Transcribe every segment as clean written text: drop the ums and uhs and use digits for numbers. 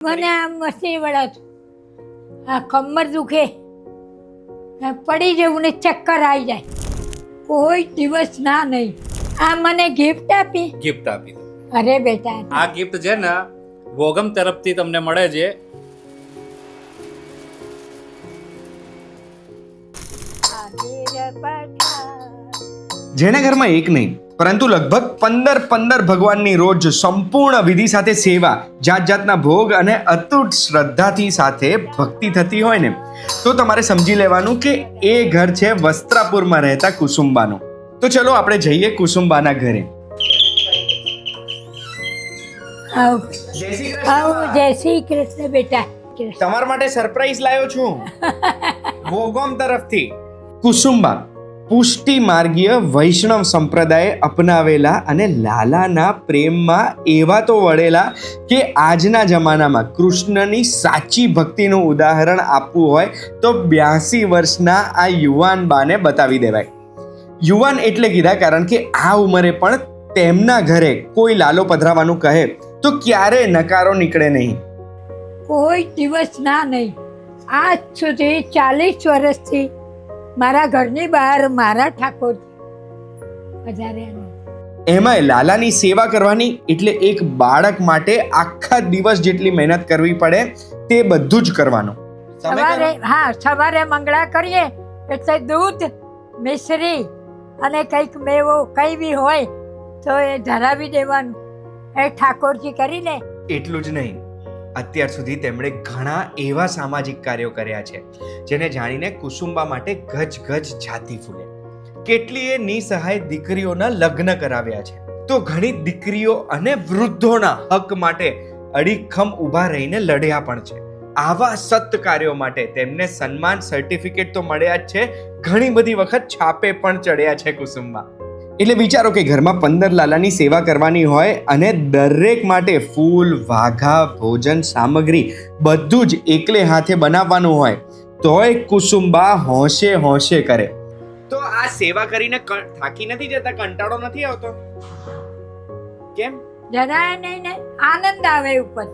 મને આમ મસી વળે છે, આ કમર દુખે, પડી જવું ને ચક્કર આવી જાય, કોઈ દિવસ ના નહીં. આ મને ગિફ્ટ આપી. અરે બેટા, આ ગિફ્ટ છે ને વોગમ તરફથી તમને મળે છે. જેને ઘરમાં એક નહીં પરંતુ લગભગ 15 ભગવાનની રોજ સંપૂર્ણ વિધિ સાથે સેવા, જાત જાતના ભોગ અને અતૂટ શ્રદ્ધાથી સાથે ભક્તિ થતી હોય ને, તો તમારે સમજી લેવાનું કે એ ઘર છે વસ્ત્રાપુરમાં રહેતા કુસુમબાનું. તો ચલો આપણે જઈએ કુસુમબાના ઘરે. જય શ્રી કૃષ્ણ બેટા. તમારા માટે સરપ્રાઈઝ લાવ્યો છું વોગમ તરફથી. કુસુમબા પુષ્ટિ માર્ગીય વૈષ્ણવ સંપ્રદાય અપનાવેલા અને લાલાના પ્રેમમાં એવા તો વળેલા કે આજના જમાનામાં કૃષ્ણની સાચી ભક્તિનું ઉદાહરણ આપવું હોય તો 82 વર્ષના આ યુવાન બાને બતાવી દેવાય. યુવાન એટલે કીધા કારણ કે આ ઉંમરે પણ તેમના ઘરે કોઈ લાલો પધરાવાનું કહે તો ક્યારે નકારો નીકળે નહીં. કોઈ દિવસ ના નહીં. આજ સુધી 40 વર્ષથી મારા ઘરની બહાર મારા ઠાકોર પધાર્યા. એમાંય લાલાની સેવા કરવાની એટલે એક બાળક માટે આખા દિવસ જેટલી મહેનત કરવી પડે તે બધું જ કરવાનું. સવારે મંગળા કરીએ એટલે દૂધ, મિશ્રી અને કંઈક મેવો કઈ બી હોય તો એ ધરાવી દેવાનું. એ ઠાકોરજી કરીને. એટલું જ નહીં, અત્યાર સુધી તેમણે ઘણા એવા સામાજિક કાર્યો કર્યા છે જેને જાણીને કુસુમબા માટે ગજ છાતી ફૂલે. કેટલીય નિસહાય દીકરીઓના લગ્ન કરાવ્યા છે, તો ઘણી દીકરીઓ અને વૃદ્ધોના હક માટે અડીખમ ઊભા રહીને લડ્યા પણ છે. આવા સત કાર્યો માટે તેમને સન્માન સર્ટિફિકેટ તો મળ્યા જ છે, ઘણી બધી વખત છાપે પણ ચડ્યા છે કુસુમબા. એટલે વિચારો કે ઘરમાં 15 લાલાની સેવા કરવાની હોય અને દરેક માટે ફૂલ, વાઘા, ભોજન સામગ્રી બધું જ એકલે હાથે બનાવવાનું હોય તોય કુસુમબા હોંશે કરે. તો આ સેવા કરીને થાકી નથી જતા? કંટાળો નથી આવતો? કેમ? જરાય નહીં ને આનંદ આવે ઉપર.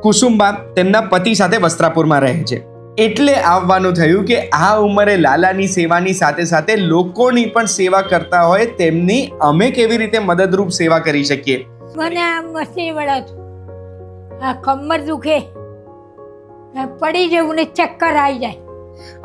કુસુમબા તેમના પતિ સાથે વસ્ત્રાપુરમાં રહે છે એટલે આવવાનું થયું કે આ ઉંમરે લાલાની સેવાની સાથે સાથે લોકોની પણ સેવા કરતા હોય તેમની અમે કેવી રીતે મદદરૂપ સેવા કરી શકીએ. મને આમ મસી વળે છે, આ કમર દુખે, પડી જવું ને ચક્કર આવી જાય.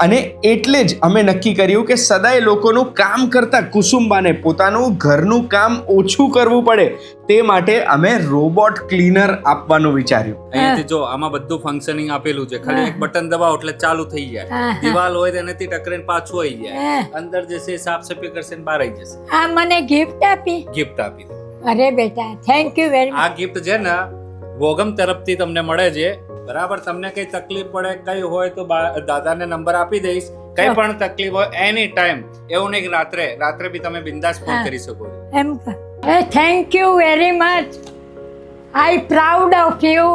અને એટલે જ અમે નક્કી કર્યું કે સદાય લોકોનું કામ કરતા કુસુમબાને પોતાનું ઘરનું કામ ઓછું કરવું પડે તે માટે અમે રોબોટ ક્લીનર આપવાનું વિચાર્યું. અહીંયાથી જો આમાં બધું ફંક્શનિંગ આપેલું છે, ખાલી એક બટન દબાવો એટલે ચાલુ થઈ જાય. દિવાલ હોય તેનાથી ટકરીને પાછું આવી જાય, અંદર જશે, સાફ સફાઈ કરશે ને બહાર આવી જશે. આ મને ગિફ્ટ આપી. અરે બેટા, થેન્ક યુ વેરી મચ. આ ગિફ્ટ છે ને વોગમ તરફથી તમને મળે છે. બરાબર, તમને કઈ તકલીફ પડે કઈ હોય તો દાદાને નંબર આપી દઈશ. કઈ પણ તકલીફ હોય એની ટાઈમ, એવું નહીં કે રાત્રે બી તમે બિંદાસ ફોન કરી શકો. એમ thank you very much. I proud of you.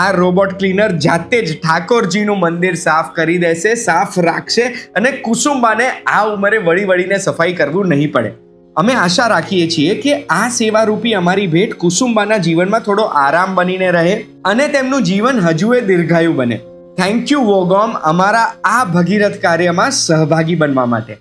આ રોબોટ ક્લીનર જાતે જ ઠાકોરજીનું મંદિર સાફ કરી દેશે, સાફ રાખશે અને કુસુમબાને આ ઉંમરે વળીને સફાઈ કરવું નહીં પડે. અમે આશા રાખીએ છીએ કે આ સેવારૂપી અમારી ભેટ કુસુમબાના જીવનમાં થોડો આરામ બનીને રહે અને તેમનું જીવન હજુએ દીર્ઘાયુ બને. થેન્ક યુ વોગમ અમારા આ ભગીરથ કાર્યમાં સહભાગી બનવા માટે.